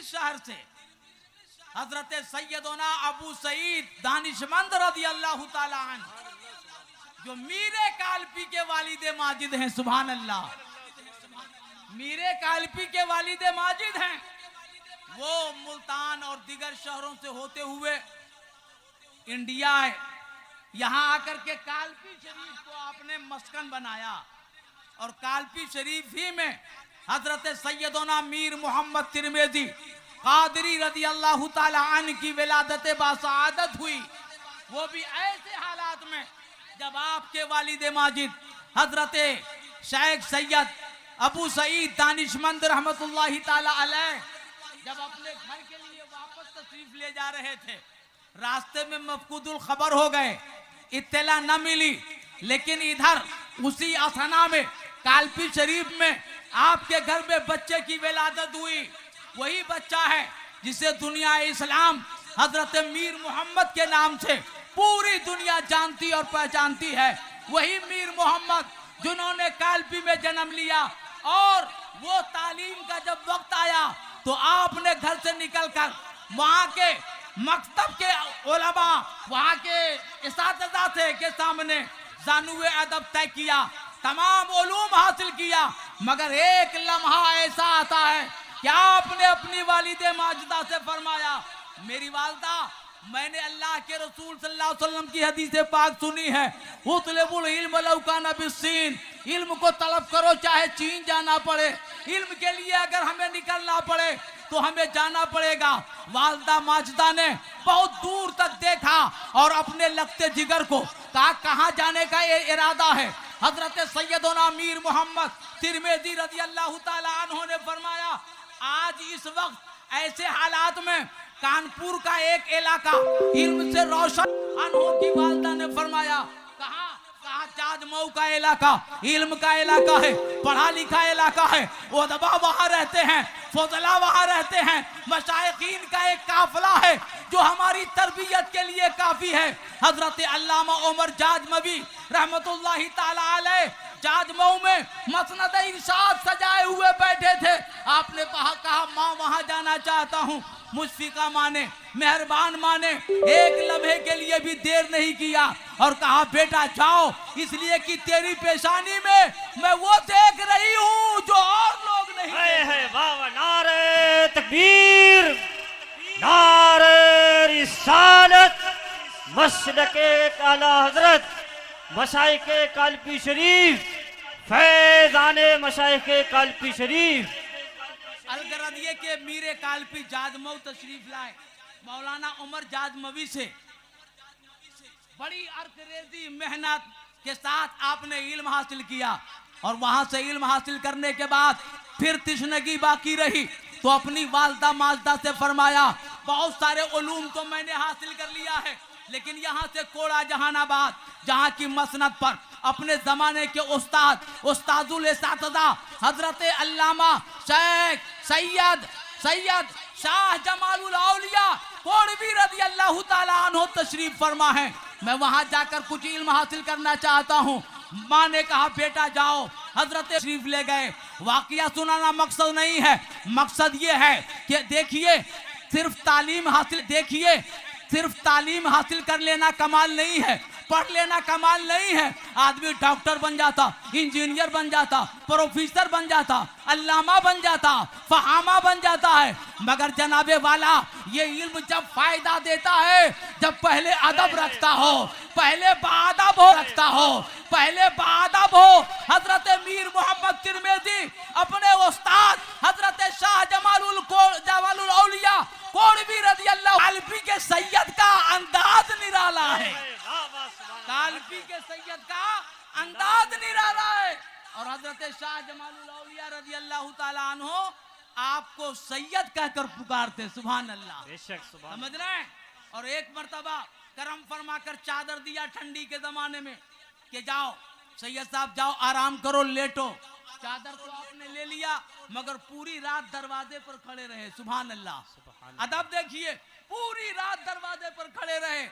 शहर से हजरत सैयदना अबू सईद दानिशमंद रज़ी अल्लाह ताला अन्हु, जो मीरे कालपी के वालिद माजिद हैं, सुभान अल्लाह, मीरे कालपी के वालिद माजिद हैं। वो मुल्तान और दिगर शहरों से होते हुए इंडिया आए। यहाँ आकर के कालपी शरीफ को आपने मस्कन बनाया और कालपी शरीफ ही में हजरत सैयदना मीर मोहम्मद तिरमिज़ी कादरी रज़ी अल्लाह ताला अन्हु की विलादत बासआदत हुई। वो भी ऐसे हालात में जब आपके वालिद माजिद हजरत शेख सैयद अबू सईद दानिशमंद रहमतुल्लाहि ताला अलैह जब अपने घर के लिए वापस तशरीफ ले जा रहे थे, रास्ते में मफकूदुल खबर हो गए, इत्तला न मिली। लेकिन इधर उसी अथना में कालपी शरीफ में आपके घर में बच्चे की विलादत हुई। वही बच्चा है जिसे दुनिया इस्लाम हजरत मीर मोहम्मद के नाम से पूरी दुनिया जानती और पहचानती है। वही मीर मोहम्मद जिन्होंने कालपी में जन्म लिया और वो तालीम का जब वक्त आया तो आपने घर से निकलकर वहाँ के मकतब के उलमा, वहाँ के इसातिज़ा थे के सामने ज़ानुए अदब तय किया, तमाम उलूम हासिल किया। मगर एक लम्हा ऐसा आता है कि आपने अपनी वालिद माजिदा से फरमाया, मेरी वालिदा, मैंने अल्लाह के रसूल सल्लल्लाहु अलैहि वसल्लम की हदीस पाक सुनी है, उतलबुल इल्म लौ काना बिस्सीन, इल्म को तलब करो चाहे चीन जाना पड़े। इल्म के लिए अगर हमें निकलना पड़े तो हमें जाना पड़ेगा। वालिदा माजिदा ने बहुत दूर तक देखा और अपने लगते जिगर को कहा, कहाँ जाने का ये इरादा है? हजरत सैयदना मीर मोहम्मद तिरमिज़ी रज़ी अल्लाह ताला अन्हु ने फरमाया, आज इस वक्त ऐसे हालात में कानपुर का एक इलाका इल्म से रोशन, अन्हु की वालिदा ने फरमाया, कहा चाजमऊ का इलाका इल्म का इलाका है, पढ़ा लिखा इलाका है, उदबा वहाँ रहते हैं, फजला वहाँ रहते हैं, मशाइखीन का एक काफिला है जो हमारी तरबियत के लिए काफी है। हजरत अल्लामा उमर जाजमवी रहमतुल्लाहि ताला अलैह जाजमऊ में मसनद इरशाद सजाए हुए बैठे थे। आपने कहा, माँ वहाँ जाना चाहता हूँ। मुशफिका माने, मेहरबान माने, एक लम्हे के लिए भी देर नहीं किया और कहा, बेटा जाओ, इसलिए कि तेरी पेशानी में मैं वो देख रही हूँ जो और लोग नहीं। है वाह वाह, नारे तकबीर, नारे रिसालत, मसलके आला हजरत मशाइखे कालपी शरीफ, फैज़ाने मशाइखे कालपी शरीफ अलगरदिये के मीरे कालपी जाजमऊ तशरीफ लाए। मौलाना उमर जाजमवी से बड़ी अर्करेजी मेहनत के साथ आपने इल्म हासिल किया और वहां से इल्म हासिल करने के बाद फिर तिश्नगी बाकी रही तो अपनी वालिदा माजिदा से फरमाया, बहुत सारे उलूम तो मैंने हासिल कर लिया है, लेकिन यहाँ से कोड़ा जहानाबाद, जहाँ की मसनद पर अपने जमाने के उस्तादुल इसातिज़ा हजरत अल्लामा शेख सैयद शाह जमालुल औलिया कोड़वी रज़ी अल्लाह ताला अन्हु तशरीफ फरमा है। मैं वहां जाकर कुछ इल्म हासिल करना चाहता हूँ। माँ ने कहा, बेटा जाओ। हजरत शरीफ ले गए। वाकया सुनाना मकसद नहीं है, मकसद ये है कि देखिए, सिर्फ तालीम हासिल कर लेना कमाल नहीं है, पढ़ लेना कमाल नहीं है। आदमी डॉक्टर बन जाता, इंजीनियर बन जाता, प्रोफेसर बन जाता, अल्लामा बन जाता, फहामा बन जाता है, मगर जनाबे वाला ये इल्म जब फायदा देता है, जब पहले अदब रखता हो, पहले बादब हो। हजरत मीर मोहम्मद तिरमिज़ी अपने उस्ताद हजरत शाह जमालुल औलिया कोड़वी रज़ी अल्लाह कालपी के सैयद का अंदाज निराला है, कालपी के सैयद का अंदाज निराला है। और हजरत शाह जमालुल औलिया रज़ी अल्लाह ताला अन्हु आपको सैयद कहकर पुकारते। सुभान अल्लाह, समझ रहे हैं। और एक मर्तबा करम फरमाकर चादर दिया ठंडी के जमाने में कि जाओ सैयद साहब, जाओ आराम करो, लेटो। चादर को आपने ले लिया, मगर पूरी रात दरवाजे पर खड़े रहे। सुभान अल्लाह, अदब देखिए, पूरी रात दरवाजे पर खड़े रहे।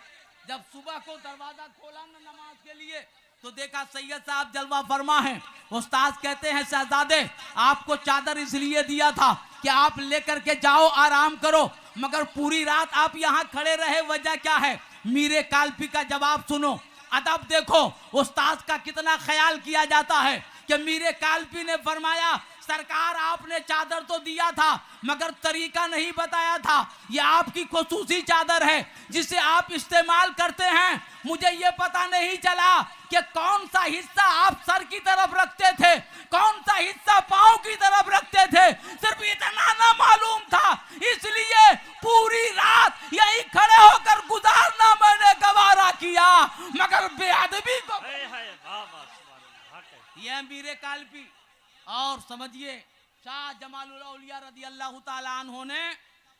जब सुबह को दरवाजा खोला ना नमाज के लिए तो देखा सैयद साहब जलवा फरमा है। उस्ताद कहते हैं शहजादे आपको चादर इसलिए दिया था कि आप लेकर के जाओ आराम करो, मगर पूरी रात आप यहाँ खड़े रहे, वजह क्या है? मीरे काल्पी का जवाब सुनो, अदब देखो, उस्ताद का कितना ख्याल किया जाता है कि मीरे काल्पी ने फरमाया सरकार आपने चादर तो दिया था मगर तरीका नहीं बताया था, यह आपकी खुसूसी चादर है जिसे आप इस्तेमाल करते हैं। मुझे ये पता नहीं चला कि कौन सा हिस्सा आप सर की तरफ रखते थे, कौन सा हिस्सा पांव की तरफ रखते थे, सिर्फ इतना ना मालूम था, इसलिए पूरी रात यही खड़े होकर गुजारना मैंने गवारा किया, मगर बेअदबी को यह मीरे काल्पी। और समझिए शाह जमालुल औलिया रदी अल्लाह ताला अन्हु ने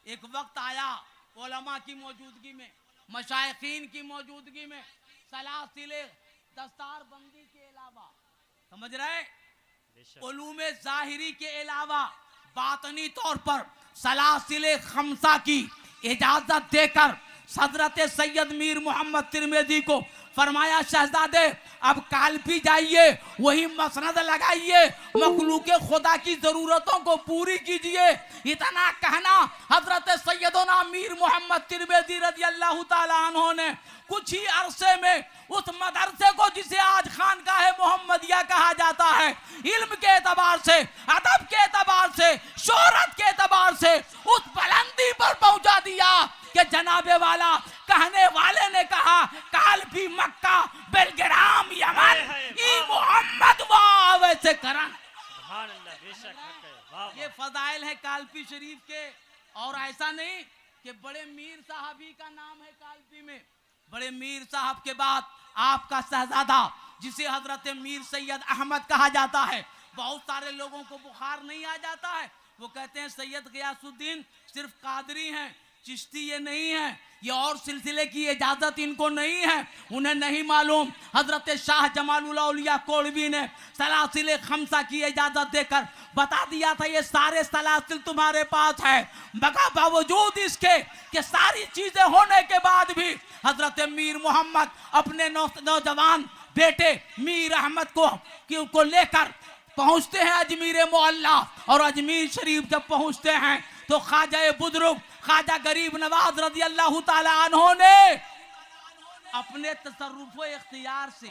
एक वक्त आया उलमा की मौजूदगी में, मशाइखीन की मौजूदगी में, सलासिले दस्तार बंदी के अलावा, समझ रहे, उलूमे ज़ाहिरी के अलावा बातनी तौर पर सलासिले खमसा की इजाजत देकर हजरत सैयद मीर मोहम्मद तिरमिज़ी को फरमाया शहजादे अब काल्पी जाइए, वही मसनद लगाइए, मखलूक खुदा की जरूरतों को पूरी कीजिए। इतना कहना हजरत सैयदना मीर मोहम्मद तिरमिज़ी रज़ी अल्लाह ताला अन्हु ने कुछ ही अरसे में उस मदरसे को जिसे आज खानकाह मोहम्मदिया कहा जाता है, इल्म के एतबार से, अदब के एतबार से, शोहरत के एतबार से उस बुलंदी पर पहुंचा दिया कि जनाबे वाला कहने वाले ने कहा काल्पी मक्का बेलग्राम यमन ई मोहम्मद वाह वैसे करन। ये फजाइल है काल्पी शरीफ के। और ऐसा नहीं कि बड़े मीर साहबी का नाम है काल्पी में, बड़े मीर साहब के बाद आपका शहजादा जिसे हजरत मीर सैयद अहमद कहा जाता है, बहुत सारे लोगों को बुखार नहीं आ जाता है, वो कहते हैं सैयद गियासुद्दीन सिर्फ कादरी हैं, चिश्ती ये नहीं है, ये और सिलसिले की इजाजत इनको नहीं है, उन्हें नहीं मालूम। हजरत शाह जमालुल औलिया कोलवी ने सलासिले खमसा की इजाजत देकर बता दिया था ये सारे सलासिल तुम्हारे पास है, मगर बावजूद इसके कि सारी चीजें होने के बाद भी हजरत मीर मोहम्मद अपने नौजवान बेटे मीर अहमद को लेकर पहुंचते हैं अजमीर मोहल्ला। और अजमीर शरीफ जब पहुंचते हैं तो ख्वाजा बुजुर्ग ख्वाजा गरीब नवाज रज़ी अल्लाह ताला अन्हु ने अपने तसर्रुफ़ इख्तियार से,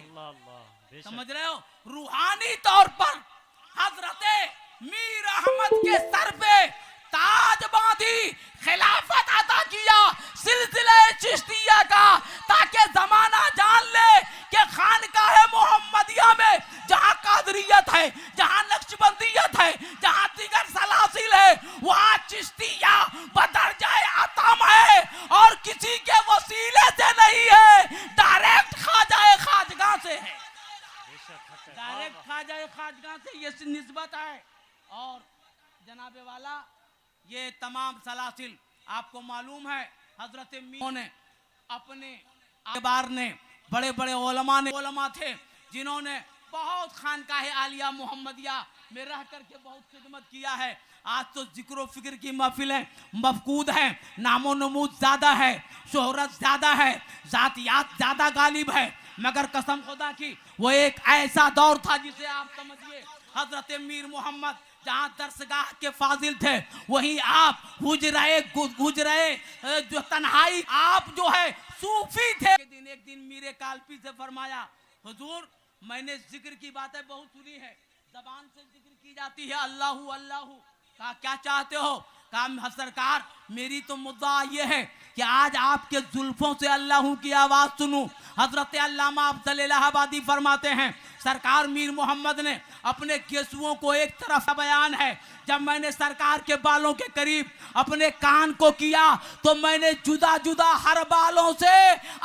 समझ रहे हो, रूहानी तौर पर हजरत मीर अहमद के सर पे ताज बांधी खिलाफत अता किया सिलसिले चिश्तिया का, ताकि जमाना जान ले कि खानकाह मोहम्मदिया में जहां कादरियत है, जहां नक्शबंदियत है, जहां दिगर सलासिल है, वहां चिश्तिया बदरजाए आतम है और किसी के वसीले से नहीं है, डायरेक्ट ख्वाजाए खाजगा से है, डायरेक्ट ख्वाजाए खाजगा से ये निस्बत है। और जनाबे वाला ये तमाम सलासिल आपको मालूम है हजरत मीर ने अपने बार ने बड़े बड़े उलमा थे जिन्होंने बहुत खानकाह आलिया मोहम्मदिया में रह करके बहुत खिदमत किया है। आज तो जिक्र फिक्र की महफिलें मफकूद हैं, नामो नमूद ज्यादा है, शोहरत ज्यादा है, जातियात ज्यादा गालिब है, मगर कसम खुदा की वो एक ऐसा दौर था जिसे आप समझिए हजरत मीर मोहम्मद जहाँ दरसगाह के फाजिल थे वहीं आप गुजरे जो तन्हाई आप जो है सूफी थे। एक दिन मीरे काल्पी से फरमाया हुजूर मैंने जिक्र की बातें बहुत सुनी है, जबान से जिक्र की जाती है अल्लाहू अल्लाहू, कहा क्या चाहते हो? कहा सरकार मेरी तो मुद्दा ये है कि आज आपके जुल्फों से अल्लाहू की आवाज सुनूं। हजरत अल्लामा अफजल इलाहाबादी फरमाते हैं सरकार मीर मोहम्मद ने अपने गेसुओं को एक तरफ बयान है, जब मैंने सरकार के बालों के करीब अपने कान को किया तो मैंने जुदा जुदा हर बालों से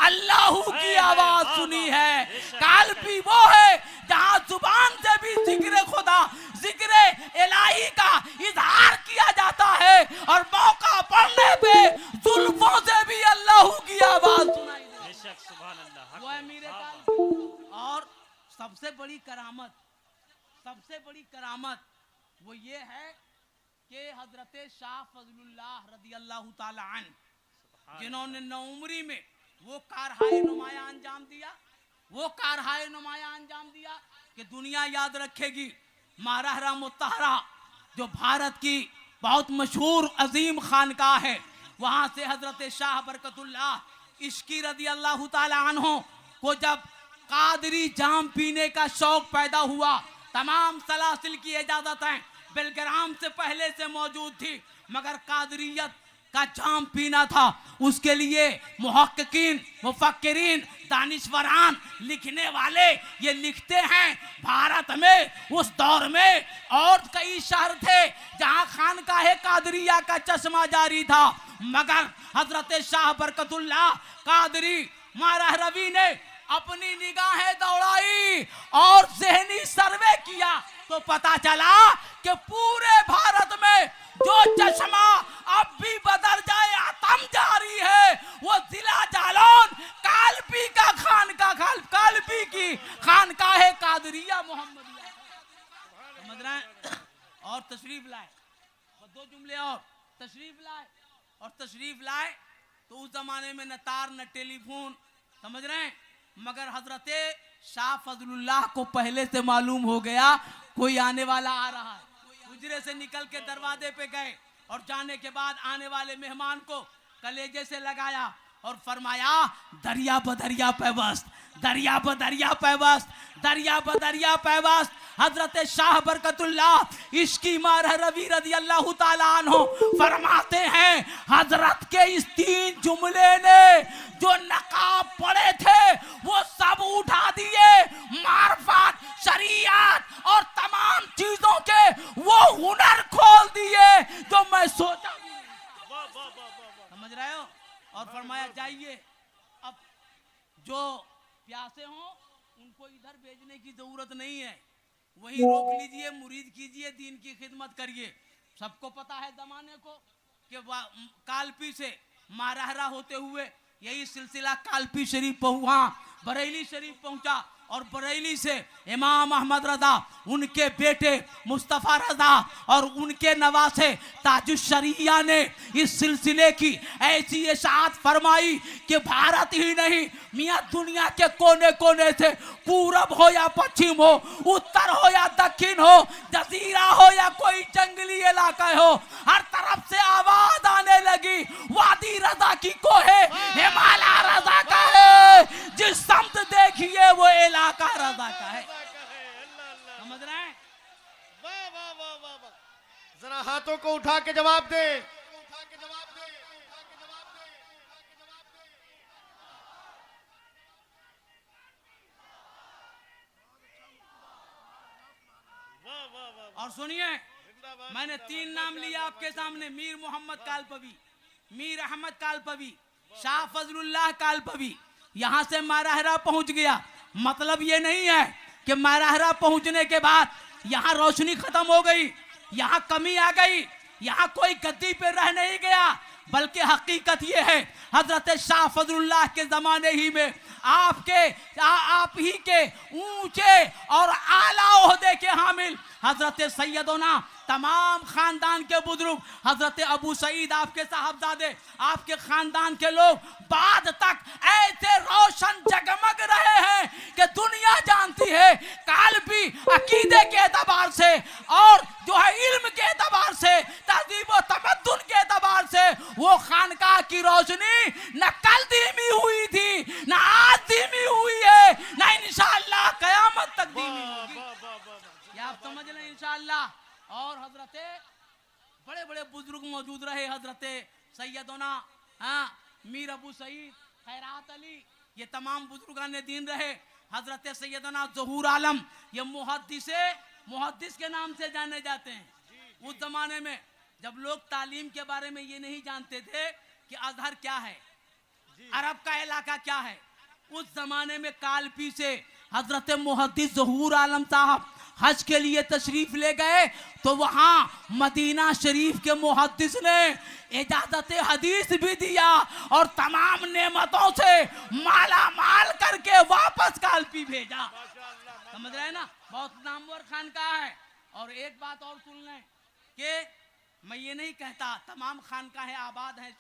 अल्लाहू की आवाज सुनी है। काल्पी वो है जहां जुबान से भी जिक्र खुदा जिक्र इलाही का इजहार किया जाता है और मौका पड़ने पे जुल्फों से भी अल्लाहू की आवाज सुनाई देती है। वो है मीरे काल्पी। और सबसे बड़ी करामत वो ये है कि हजरत शाह फजलुल्लाह रज़ी अल्लाह ताला अन्हु जिन्होंने नौमरी में वो कारहाए नुमाया अंजाम दिया, वो कारहाय नुमाया अंजाम दिया कि दुनिया याद रखेगी। मारहरा मुत्तहरा जो भारत की बहुत मशहूर अजीम खानकाह है, वहां से हजरत शाह बरकतुल्लाह इश्की रदी अल्लाह ताला अन्हो को जब कादरी जाम पीने का शौक पैदा हुआ, तमाम सलासिल की इजाजतें बेलग्राम से पहले से मौजूद थी, मगर कादरियत का जाम पीना था। उसके लिए मुहक्किकीन, मुफक्किरीन, दानिशवरान, लिखने वाले ये लिखते हैं भारत में उस दौर में और कई शहर थे जहां खानकाहे कादरिया का चश्मा जारी था, मगर हजरत शाह बरकतुल्लाह कादरी मारहरवी ने अपनी निगाहें दौड़ाई और ज़हनी सर्वे किया तो पता चला कि पूरे भारत में जो चश्मा अब भी बदल जाए आतम जारी है, वो जिला जालौन कालपी का कालपी की खानकाहे कादरिया मोहम्मदिया, समझ रहे हैं। और तशरीफ लाए, दो जुमले और तशरीफ लाए तो उस जमाने में न तार न टेलीफोन, समझ रहे हैं, मगर हजरत शाह फजलुल्लाह को पहले से मालूम हो गया कोई आने वाला आ रहा है। हुजरे से निकल के दरवाजे पे गए और जाने के बाद आने वाले मेहमान को कलेजे से लगाया और फरमाया दरिया बदरिया पैवस्त, दरिया बदरिया पैवस्त, दरिया बदरिया पैवस्त। हजरत शाह बरकतुल्लाह इश्की मारहरवी रदी अल्लाह ताला अन्हो फरमाते हैं हजरत के इस 3 जुमले ने जो नकाब पड़े थे वो सब उठा दिए, मार्फत, शरीयत और तमाम चीजों के वो हुनर खोल दिए जो मैं सोचा, समझ रहे हो। और फरमाया जाइए, अब जो प्यासे हों उनको इधर भेजने की जरूरत नहीं है, वहीं रोक लीजिए, मुरीद कीजिए, दीन की खिदमत करिए। सबको पता है जमाने को कि कालपी से मारहरा होते हुए यही सिलसिला कालपी शरीफ पहुंचा, बरेली शरीफ पहुंचा और बरेली से इमाम अहमद रजा, उनके बेटे मुस्तफ़ा रजा और उनके नवासे ताजुश्शरिया ने इस सिलसिले की ऐसी इशाअत फरमाई कि भारत ही नहीं मियाँ दुनिया के कोने कोने से, पूरब हो या पश्चिम हो, उत्तर हो या दक्षिण हो, जजीरा हो या कोई जंगली इलाका हो, हर तरफ से आवाज आने लगी वादी रजा की कोहे हिमालय रजा का है, जिस समत देखिए वो इलाका रजा का है। समझ रहे हैं। वाह वाह वाह वाह वाह, जरा हाथों को उठा के जवाब दे। और सुनिए, मैंने 3 नाम लिया आपके सामने, मीर मोहम्मद कालपवी, मीर अहमद कालपवी, शाह फजलुल्लाह कालपवी। यहां से मारहरा पहुंच गया, मतलब ये नहीं है कि मारहरा पहुंचने के बाद यहां रोशनी खत्म हो गई, यहां कमी आ गई, यहां कोई गद्दी पे रह नहीं गया, बल्कि हकीकत ये है हजरत शाह फजलुल्लाह के जमाने ही में आप ही के ऊंचे और आला ओहदे के हामिल हजरत सैयदोना तमाम खानदान के बुजुर्ग, हजरत अबू सईद आपके साहबजादे, आपके खानदान के लोग बाद तक ऐसे रोशन जगमग रहे हैं कि दुनिया जानती है कालपी अकीदे के एतबार से और जो है इल्म के एतबार से, तहजीब व तमद्दुन के एतबार से वो खानकाह की रोशनी न कल धीमी हुई थी, न आज धीमी हुई है, न इंशाअल्लाह कयामत तक धीमी होगी। ये आप समझ लें इंशाअल्लाह। और हजरते बड़े बड़े बुजुर्ग मौजूद रहे, हजरते सैयदोना मीर अबू सईद, खैरात अली, ये तमाम बुजुर्गान दीन रहे। हजरत सैयदना ज़हूर आलम, ये मुहद्दिस के नाम से जाने जाते हैं। उस जमाने में जब लोग तालीम के बारे में ये नहीं जानते थे कि अजहर क्या है, अरब का इलाका क्या है, उस जमाने में कालपी से हजरत मुहद्दिस ज़हूर आलम साहब हज के लिए तशरीफ ले गए तो वहां मदीना शरीफ के मुहद्दिस ने इजाजत हदीस भी दिया और तमाम नेमतों से माला माल करके वापस कालपी भेजा। समझ रहे हैं ना, बहुत नामवर खानकाह है। और एक बात और सुन लें कि मैं ये नहीं कहता तमाम खानकाहें आबाद हैं,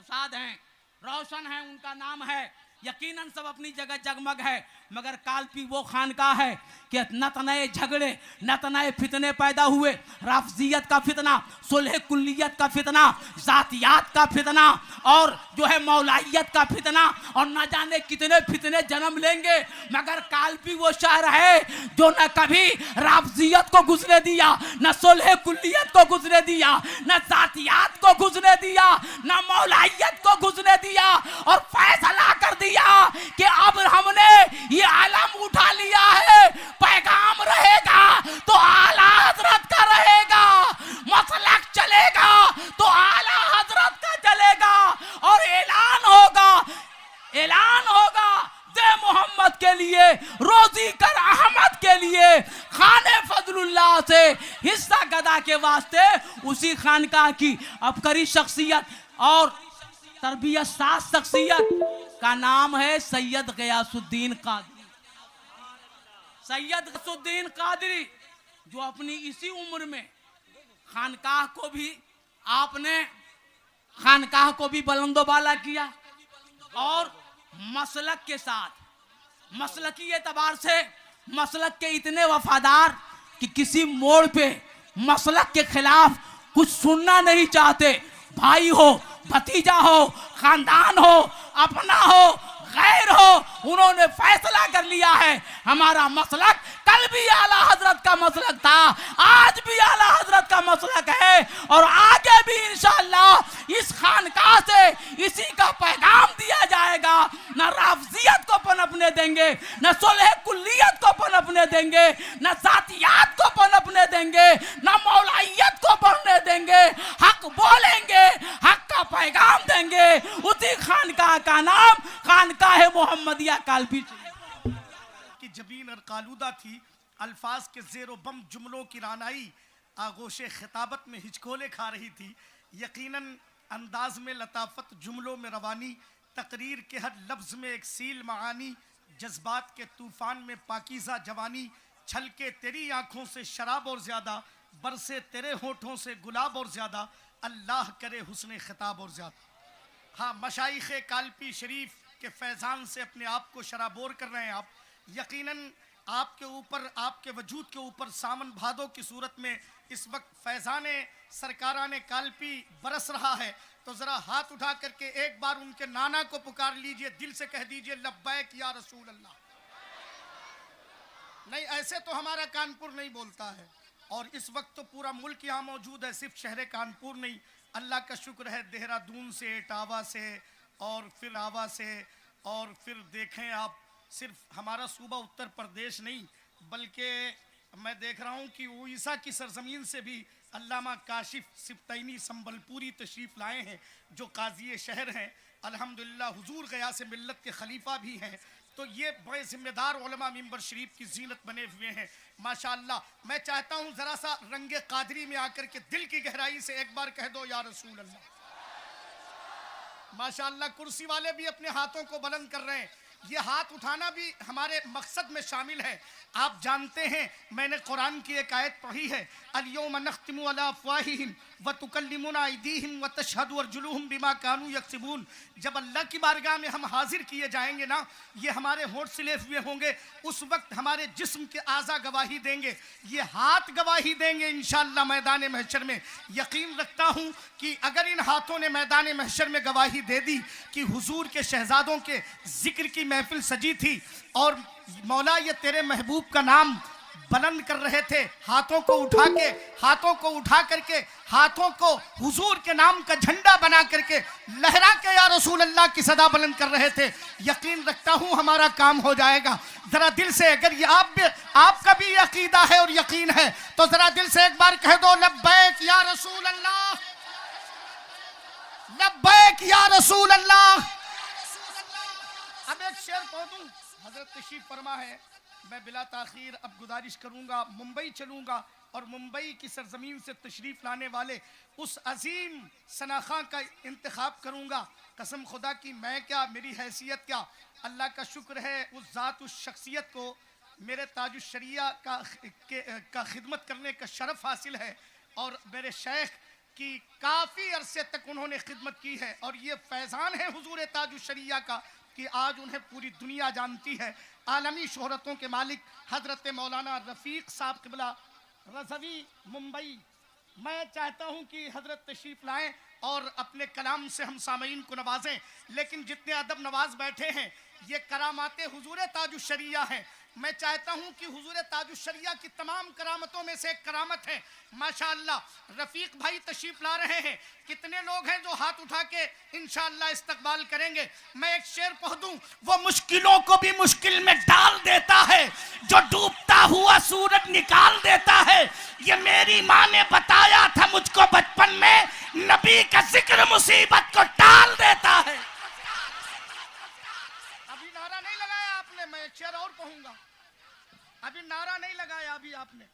शाद हैं, रोशन हैं, उनका नाम है, यकीनन सब अपनी जगह जगमग है, मगर कालपी वो खानका है कि नत नए झगड़े, नत नए फितने पैदा हुए। राफजियत का फितना, सुलह कुल्लियत का फितना, जातियात का फितना और जो है मौलाइयत का फितना, और न जाने कितने फितने जन्म लेंगे। मगर कालपी वो शहर है जो न कभी राफजियत को घुसने दिया, न सुलह कुल्लियत को घुसने दिया, न जातियात को घुसने दिया, न मौलाइयत को घुसने दिया, और फैसला कर दिया कि अब हमने ये आलम उठा लिया है, पैगाम रहेगा तो आला हजरत का रहेगा, मसलक चलेगा तो आला हजरत का चलेगा, और ऐलान होगा दे मोहम्मद के लिए, रोजी कर अहमद के लिए, खाने फजलुल्लाह से हिस्सा गदा के वास्ते। उसी खानका की अबकरी शख्सियत और तरबियत साज शख्सियत का नाम है सैयद गयासुद्दीन कादरी। सैयद गयासुद्दीन कादरी जो अपनी इसी उम्र में खानकाह को भी बुलंदोबाला किया, और मसलक के साथ, मसलकी एतबार से मसलक के इतने वफादार कि किसी मोड़ पे मसलक के खिलाफ कुछ सुनना नहीं चाहते। भाई हो, भतीजा हो, खानदान हो, अपना हो, गैर हो, उन्होंने फैसला कर लिया है हमारा मसलक कल भी आला हजरत का मसलक था, आज भी आला हजरत का मसलक है, और आगे भी इंशाअल्लाह इस खानकाह से इसी का पैगाम दिया जाएगा। न राफजियत को पनपने देंगे, न सुलह कुल्लियत को पनपने देंगे, न जातियात को पनपने देंगे, न मौलाइयत को पढ़ने देंगे। हक बोलेंगे, हक का पैगाम देंगे। उसी खानकाह का नाम खानकाह मोहम्मदिया कालपी की जबीन और कालूदा थी, अल्फाज के ज़ेरो बम जुमलों की रानाई आगोश खिताबत में हिचकोले खा रही थी। यकीनन अंदाज में लताफत, जुमलों में रवानी, तकरीर के हर लफ्ज़ में एक सील मानी, जज्बात के तूफ़ान में पाकीज़ा जवानी, छलके तेरी आँखों से शराब और ज़्यादा, बरसे तेरे होठों से गुलाब और ज़्यादा, अल्लाह करे हुस्न खिताब और ज़्यादा। हाँ, मशाइख़ कालपी शरीफ के फैज़ान से अपने आप को शराबोर कर रहे हैं आप। यकीनन आपके ऊपर, आपके वजूद के ऊपर सामन भादों की सूरत में इस वक्त फैज़ान सरकाराने कालपी बरस रहा है। तो ज़रा हाथ उठा करके एक बार उनके नाना को पुकार लीजिए, दिल से कह दीजिए लब्बैक या रसूल अल्लाह। नहीं, ऐसे तो हमारा कानपुर नहीं बोलता है, और इस वक्त तो पूरा मुल्क यहाँ मौजूद है, सिर्फ शहर कानपुर नहीं। अल्लाह का शुक्र है देहरादून से, इटावा से, और फिर आवा से, और फिर देखें आप सिर्फ हमारा सूबा उत्तर प्रदेश नहीं, बल्कि मैं देख रहा हूँ कि उड़ीसा की सरजमीन से भी अल्लामा काशिफ सिफ्तैनी संबलपुरी तशरीफ़ लाए हैं, जो काजी शहर हैं। अल्हम्दुलिल्लाह हुजूर गया से मिल्लत के खलीफा भी हैं। तो ये बड़े जिम्मेदार उलमा मिंबर शरीफ की जीनत बने हुए हैं माशाअल्लाह। मैं चाहता हूँ ज़रा सा रंगे कादरी में आकर के दिल की गहराई से एक बार कह दो या रसूल अल्लाह। माशाअल्लाह कुर्सी वाले भी अपने हाथों को बुलंद कर रहे हैं। ये हाथ उठाना भी हमारे मकसद में शामिल है। आप जानते हैं, मैंने कुरान की एक आयत पढ़ी है, अल-यौम नख्तिमु अला अफ़वाहिहिम व तुकल्लिमुना अयदीहिम व तशहदु अर्जुलुहुम बिमा कानू यक्सिबून। जब अल्लाह की बारगाह में हम हाजिर किए जाएंगे ना, ये हमारे होंठ सिले हुए होंगे, उस वक्त हमारे जिस्म के आज़ा गवाही देंगे, ये हाथ गवाही देंगे इंशाअल्लाह मैदान महशर में। यकीन रखता हूँ कि अगर इन हाथों ने मैदान महशर में गवाही दे दी कि हुजूर के शहजादों के जिक्र की महफिल सजी थी और मौला ये तेरे महबूब का नाम बुलंद कर रहे थे, हाथों को उठा करके हाथों को हुजूर के नाम का झंडा बना करके लहरा के या रसूल अल्लाह की सदा बुलंद कर रहे थे, यकीन रखता हूँ हमारा काम हो जाएगा। जरा दिल से, अगर ये आपका भी अकीदा है और यकीन है, तो जरा दिल से एक बार कह दो लब्बैक या रसूल अल्लाह, लब्बैक या रसूल अल्लाह। अब एक शेर पढ़ दूं, हजरत तशरीफ फरमा है। मैं बिला ताखीर अब गुजारिश करूंगा, मुंबई चलूंगा और मुंबई की सरजमीन से तशरीफ लाने वाले उस अजीम सनाखा का इंतखाब करूंगा। कसम खुदा की, मैं क्या, मेरी हैसियत क्या, अल्लाह का शुक्र है उस ज़ात, उस शख्सियत को मेरे ताजुश शरिया का खिदमत करने का शरफ हासिल है, और मेरे शेख की काफ़ी अरसे तक उन्होंने खिदमत की है, और ये फैज़ान है हुजूर ताजुश शरिया का। कि आज उन्हें पूरी दुनिया जानती है। आलमी शोहरतों के मालिक हजरत मौलाना रफ़ीक साहब क़िबला रज़वी मुंबई। मैं चाहता हूं कि हजरत तशरीफ लाएं और अपने कलाम से हम सामईन को नवाजें। लेकिन जितने अदब नवाज बैठे हैं ये करामाते हुजूर ताजुश्शरिया हैं। मैं चाहता हूं कि हुजूर ताजुश्शरिया की तमाम करामतों में से एक करामत है। माशाअल्लाह रफीक भाई तशरीफ ला रहे हैं। कितने लोग हैं जो हाथ उठा के इंशाअल्लाह इस्तकबाल करेंगे। मैं एक शेर पढ़ दूं। वो मुश्किलों को भी मुश्किल में डाल देता है, जो डूबता हुआ सूरज निकाल देता है। ये मेरी माँ ने बताया था मुझको बचपन में, नबी का जिक्र मुसीबत को टाल देता है। अभी नारा नहीं लगाया आपने, मैं एक शेर और कहूंगा। अभी नारा नहीं लगाया, अभी आपने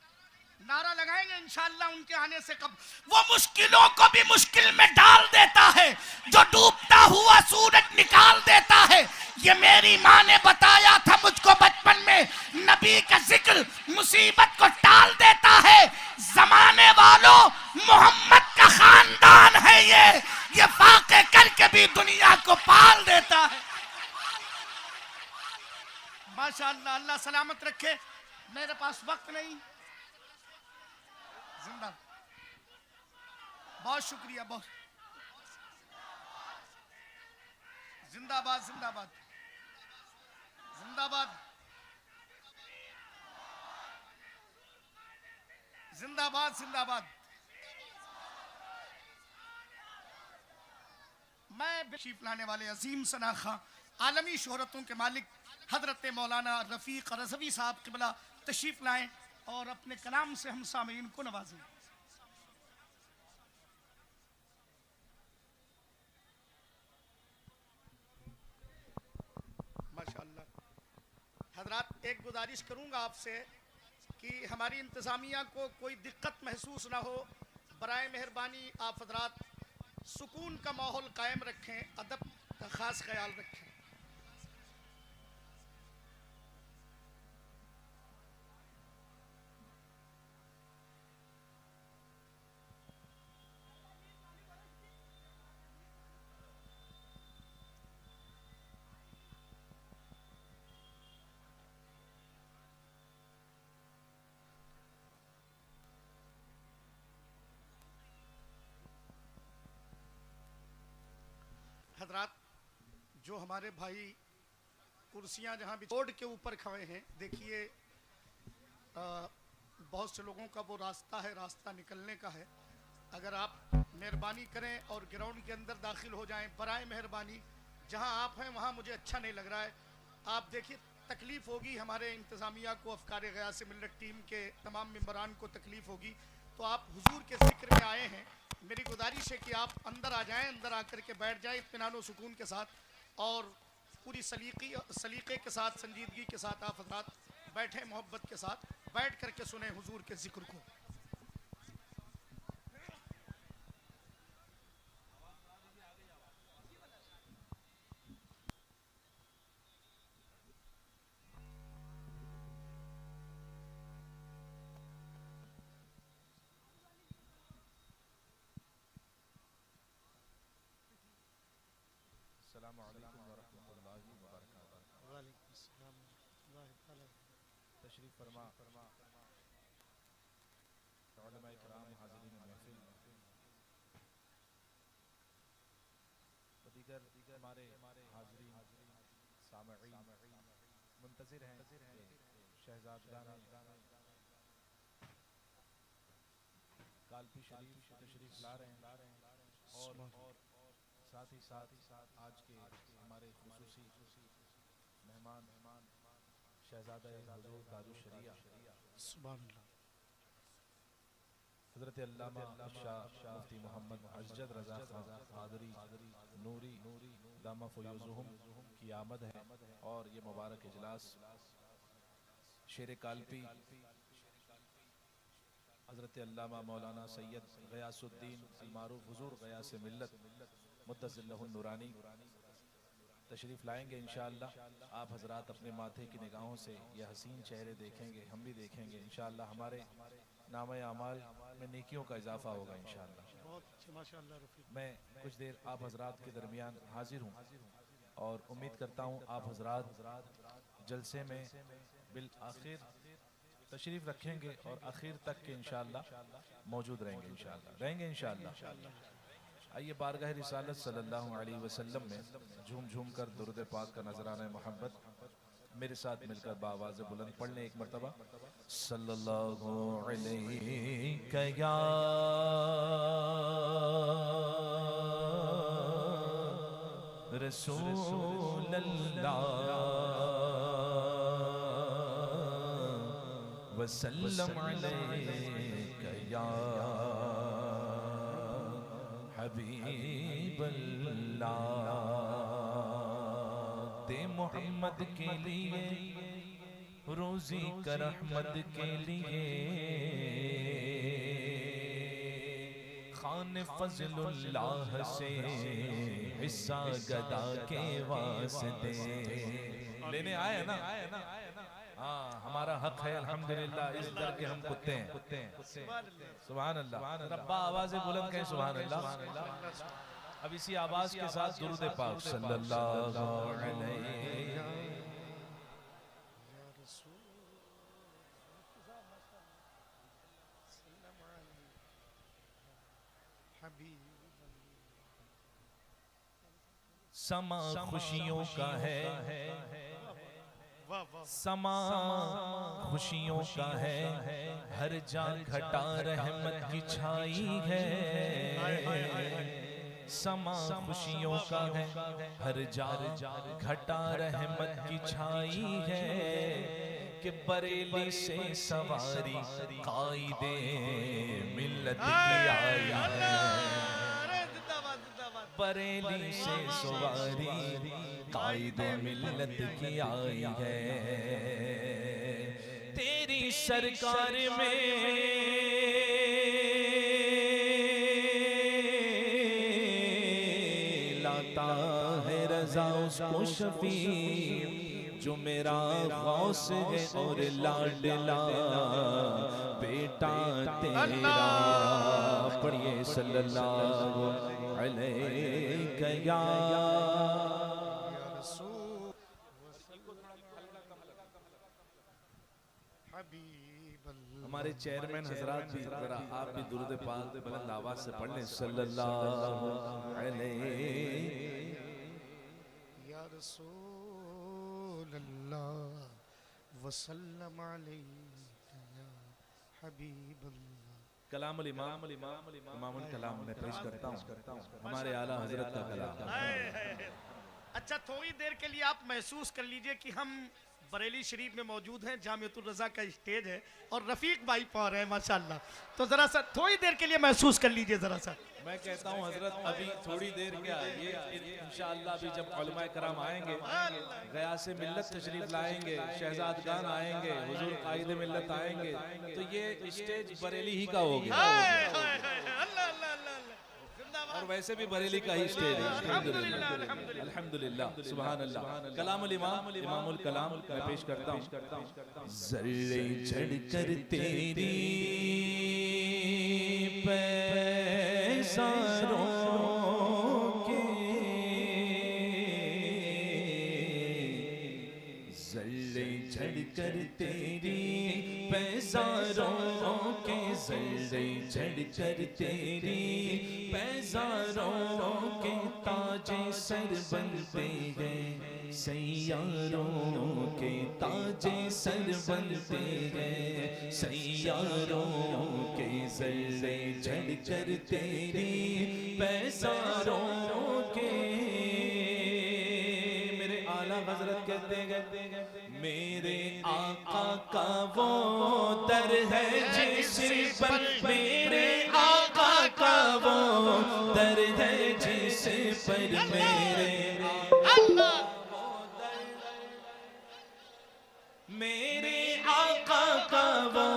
नारा लगाएंगे इंशाअल्लाह उनके आने से कब। वो मुश्किलों को भी मुश्किल में डाल देता है, जो डूबता हुआ सूरज निकाल देता है। ये मेरी माँ ने बताया था मुझको बचपन में, नबी का जिक्र मुसीबत को टाल देता है। जमाने वालों मोहम्मद का खानदान है ये फाके करके भी दुनिया को पाल देता है। माशाअल्लाह, अल्लाह सलामत रखे। मेरे पास वक्त नहीं। जिंदा, बहुत शुक्रिया, बहुत जिंदाबाद जिंदाबाद जिंदाबाद जिंदाबाद जिंदाबाद। मैं तशरीफ लाने वाले अजीम सना खां आलमी शोहरतों के मालिक हजरत मौलाना रफ़ीक रज़वी साहब क़िबला तशरीफ लाएं और अपने कलाम से हम सामीन को नवाजें। माशाअल्लाह। हजरात, एक गुजारिश करूंगा आपसे कि हमारी इंतज़ामिया को कोई दिक्कत महसूस ना हो। बराए मेहरबानी आप हजरात सुकून का माहौल कायम रखें, अदब का ख़ास ख्याल रखें। हजरात, जो हमारे भाई कुर्सियां जहां भी रोड के ऊपर खड़े हैं, देखिए बहुत से लोगों का वो रास्ता है, रास्ता निकलने का है। अगर आप मेहरबानी करें और ग्राउंड के अंदर दाखिल हो जाएं, बराए मेहरबानी। जहां आप हैं वहां मुझे अच्छा नहीं लग रहा है। आप देखिए तकलीफ होगी हमारे इंतज़ामिया को, अफकार गया से मिलत टीम के तमाम मेंबरान को तकलीफ होगी। तो आप हुजूर के जिक्र में आए हैं, मेरी गुजारिश है कि आप अंदर आ जाएं, अंदर आकर के बैठ जाएं इत्मीनान और सुकून के साथ, और पूरी सलीके के साथ, संजीदगी के साथ आप हजरात बैठें, मोहब्बत के साथ बैठ करके सुने हुजूर के जिक्र को। तशरीफ फरमा उलमाए किराम, हाज़रीन महफिल व दीगर हमारे हाज़रीन सामईन मुंतज़िर हैं शहज़ादान कालपी शरीफ तशरीफ ला रहे हैं। और साथ ही साथ आज के हमारे खुसूसी मेहमान शहज़ादा हुज़ूर ताजुश्शरिया हज़रत अल्लामा शाह मुफ्ती मोहम्मद अजद रज़ा खां क़ादरी नूरी दामा फ़यज़ुहुम की आमद है। और ये मुबारक इजलास शेर कालपी हज़रत अल्लामा मौलाना सैयद ग़यासुद्दीन अल-मारूफ़ हुज़ूर ग़यास मिल्लत मुद्दज़िल्लहुन नूरानी तशरीफ़ लाएंगे इंशाअल्लाह। आप हजरात अपने माथे की निगाहों से यह हसीन चेहरे देखेंगे, हम भी देखेंगे इंशाअल्लाह। हमारे नामे अमाल में नेकियों का इजाफा होगा इंशाअल्लाह। मैं कुछ देर आप हजरात के दरमियान हाजिर हूँ और उम्मीद करता हूँ आप हजरात जलसे में बिल आखिर तशरीफ रखेंगे और आखिर तक के इंशाअल्लाह मौजूद रहेंगे इंशाअल्लाह। आइए बारगाह रिसालत सल्लल्लाहु अलैहि वसल्लम में झूम झूम कर दुरूद पाक का नजराना मोहब्बत मेरे साथ मिलकर बावाज़ बुलंद पढ़ लें एक मरतबा। सल्लल्लाहु अलैहि या रसूल अल्लाह वसल्लम अलैका या हबीब अल्लाह। दे मोहम्मद के लिए रोजी का रहमत के लिए खान फजलुल्लाह से हिस्सा गदा के वास्ते लेने आए ना। हाँ हमारा हक है अल्हम्दुलिल्लाह, इस दर के हम कुत्ते हैं। सुभान अल्लाह, रब्बा आवाज़ें बुलंद कहें सुभान अल्लाह। अब इसी आवाज के साथ दुरूद पाक सल्लल्लाहु अलैहि समा खुशियों का है, समा खुशियों का है, हर जा घटा रहमत की छाई है। समा खुशियों का है, हर जा घटा रहमत की छाई है। कि बरेली से सवारी कायदे मिल्लत की आई है। बरेली से सवारी कायदे मिल्लत की आई है। तेरी सरकार में लाता है रजा उसको शफी जो मेरा गौस है और लाडला बेटा तेरा। पढ़िए सल्लल्लाहु अलैहि या हमारे चेयरमैन हजरात भी जरा आप भी दुरूद पाक बुलंद आवाज से पढ़ लें सल्लल्लाहु अलैहि या रसूल अल्लाह वसल्लम अलैहि या हबीब अल्लाह। कलामुल इमाम इमामुल कलाम में पेश करता हूँ हमारे आला हजरत का कलाम। अच्छा थोड़ी देर के लिए आप महसूस कर लीजिए कि हम बरेली शरीफ में मौजूद हैं, जामियतुर रज़ा का स्टेज है और रफीक भाई पढ़ रहे हैं माशाल्लाह। तो जरा सा थोड़ी देर के लिए महसूस कर लीजिए जरा सा। मैं कहता हूँ हजरत अभी थोड़ी देर क्या ये इंशाअल्लाह अभी जब उलमाए कराम आएंगे, गया से मिल्लत तशरीफ लाएंगे, शहजादगान आएंगे, हुजूर कायदे मिल्लत आएंगे, तो ये स्टेज बरेली ही का हो गया। और वैसे भी बरेली का ही स्टेज है। अल्हम्दुलिल्लाह सुभान अल्लाह। कलामुल इमाम इमामुल कलाम मैं पेश करता हूँ। जर्रे चढ़कर तेरी पैसारों के, जर्रे चढ़कर तेरी पैसारों के, जर्रे चढ़कर तेरी पैसारों के ताजे सर बनते हैं सैयारों के, ताजे सर बनते हैं सैयारों के। जर्रे चढ़कर तेरी पैसारों के, मेरे आला हजरत कहते हैं मेरे आका का वो दर है जिस पर, मेरे आका का वो दर है जिस पर मेरे मेरे आका का वो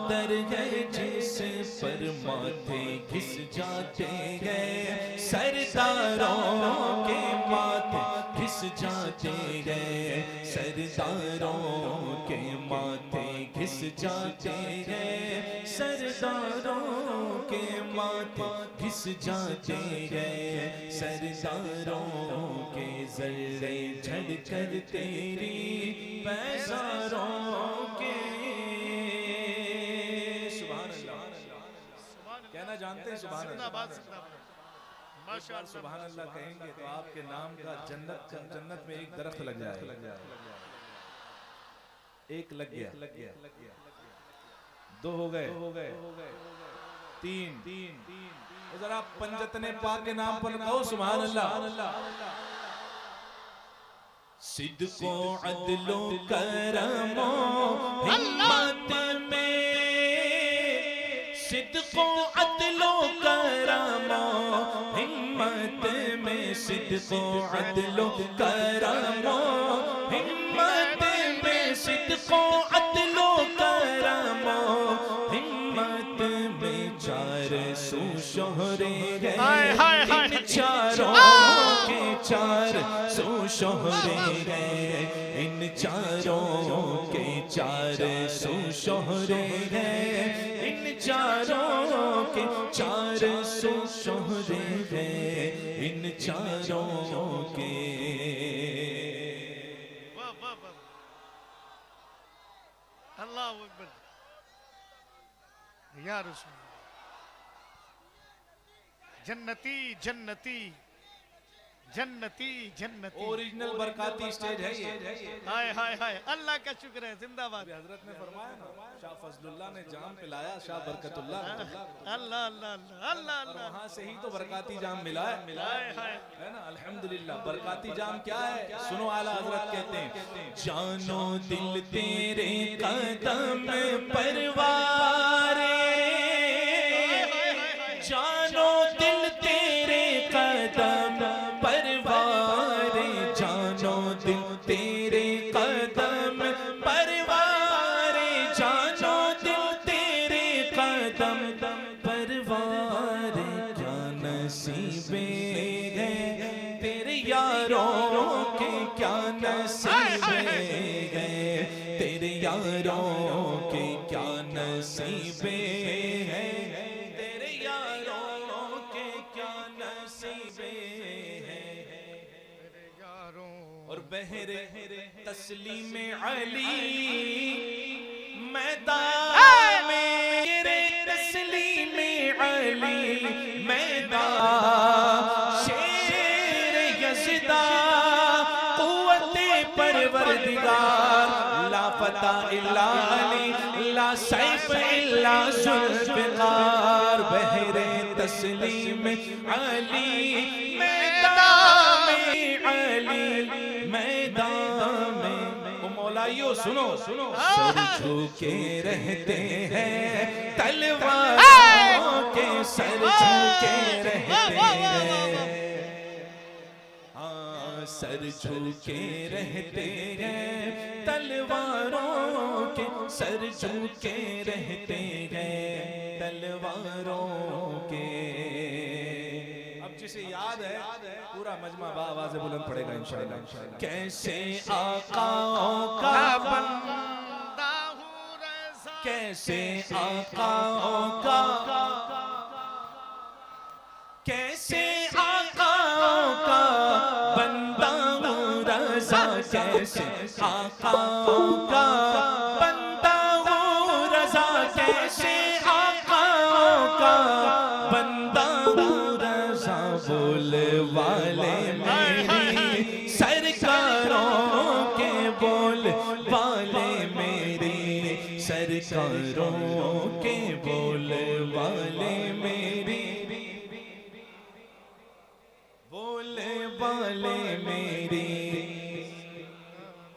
दर है जिस पर माथे घिस जाते हैं सरदारों के, माथे घिस जाते हैं सरदारों के, माथे घिस जाते हैं सरदारों के, माथे घिस जाते हैं सरदारों के। जर्रे झड़कर तेरी पैजारों के। सुभान अल्लाह, कहना जानते हैं सुभान अल्लाह? माशाअल्लाह, सुभान अल्लाह कहेंगे तो आपके नाम का जन्नत में एक दरख्त लग जाएगा। एक लग गया, दो हो गए, तीन। जरा पंजतने पाक के नाम पर कहो सुभान अल्लाह। सिद्को अदलो करमो हिम्मत में, सिद्को अदलो करमो हिम्मत में, सिद्को अदलो करमो हिम्मत में, सिद्को अदलो करमो हिम्मत में, चार सू शोहरे गए इन चारों के, चार सू शोहरे गए इन चारों के, चार सू शोहरे गए इन चारों के, चार सू शोहरे गए इन चारों के। अल्लाह अकबर या रसूल। जन्नती जन्नती जन्नती जन्नती, ओरिजिनल बरकाती स्टेज है ये। हाय हाय हाय, अल्लाह का शुक्र है, जिंदाबाद। हजरत ने फरमाया ना, शाह फजलुल्लाह ने जाम पिलाया शाह बरकतुल्लाह, अल्लाह अल्लाह अल्लाह अल्लाह और अल्लाह। वहाँ से ही तो बरकाती जाम मिला है ना। अल्हम्दुलिल्लाह। बरकाती जाम क्या है? सुनो, आला हजरत कहते हैं, जानो दिल तेरे कदम परवारे, जानो दिल तेरे कदम परवारे, जानो दिल तेरे कदम परवारे, जानो दिल तेरे कदम परवारे, क्या नसीबे हैं तेरे यारों के, क्या नसीबे हैं तेरे यारों के, क्या नसीबे हैं तेरे यारों के, क्या नसीबे हैं और बहरे तस्लीम अली मैदान में, तस्लीम अली मैदान, शेर यज़दा क़ुव्वते परवरदिगार, ला फता इल्ला अली, ला सैफ इल्ला ज़ुल्फ़िकार, बहरे तस्लीम अली मैदान में, अली मैदान में। ओ मौलाइयो सुनो, सर झुके रहते हैं तलवारों के, सर झुके रहते हैं, हाँ सर झुके रहते हैं तलवारों के, सर झुके रहते हैं तलवारों के। अब जिसे याद है पूरा मजमा आवाज़ बुलंद पड़ेगा इंशाअल्लाह। कैसे आकाओं का बंदा हूँ रज़ा, कैसे आकाओं का, कैसे आकाओं का बंदा हूँ रज़ा, कैसे आकाओं का बंदा हूँ रज़ा, कैसे आकाओं का बंदा हूँ रज़ा, बोले वाले मेरी सरकारों के, बोले वाले मेरी सरकारों के, बोले वाले मेरी, बोले वाले मेरी।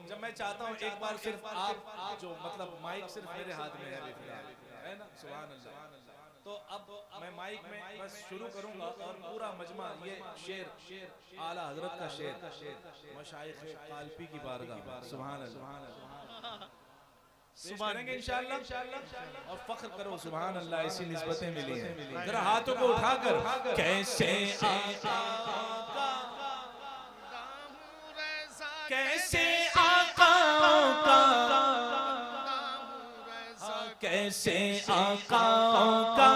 जब मैं चाहता हूँ एक बार सिर्फ आप जो मतलब माइक सिर्फ मेरे हाथ में है ना, सुभान अल्लाह, तो अब मैं माइक में बस शुरू करूंगा और पूरा मजमा ये शेर आला हजरत का शेर मशाइख कालपी की बारगाह, सुभान अल्लाह, सुभान करेंगे इंशाअल्लाह। और फख्र करो सुभान अल्लाह, ऐसी निस्बतें मिली हैं। जरा हाथों को उठाकर, कैसे कैसे आकाओं का, कैसे आकाओं का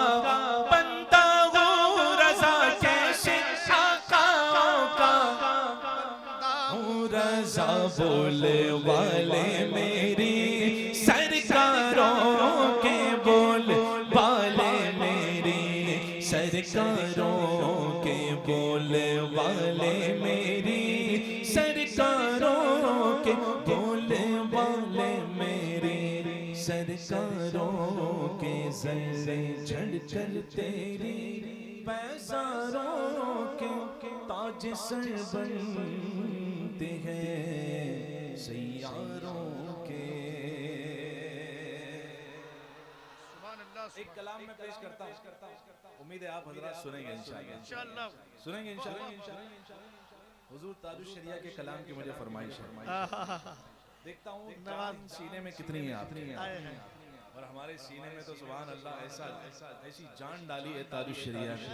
बंदा हूँ रज़ा, कैसे आकाओं का बंदा रजा बोले वाले मेरी सरकारों के बोले वाले मेरी सरकारों के बोले वाले मेरी सरकारों के बोले वाले मेरे सरकारों के जर्रे झड़ कर तेरी पैसारों के ताज सर बनते हैं सैयारों के। एक कलाम में पेश करता हूँ, उम्मीद है आप हजरात सुनेंगे इंशाअल्लाह, सुनेंगे इंशाअल्लाह। हुजूर ताजुश शरिया के कलाम की मुझे फरमाइश है, देखता हूँ सीने में कितनी है आपकी, और हमारे सीने में तो सुभान अल्लाह ऐसी जान डाली है ताजुश शरिया ने,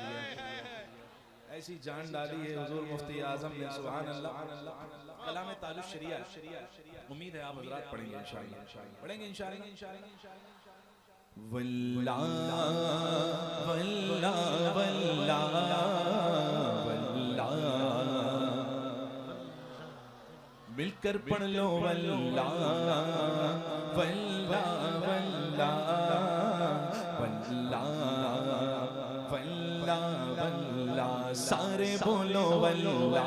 ऐसी जान डाली है हुजूर मुफ्ती आजम ने, सुभान अल्लाह। कलाम ताजुश शरिया, उम्मीद है आप हजरात पढ़ेंगे इंशाअल्लाह, पढ़ेंगे इंशाअल्लाह। वल्ला वल्ला वल्ला वल्ला मिलकर पढ़ लो वल्ला वल्ला वल्ला वल्ला वल्ला वल्ला सारे बोलो वल्ला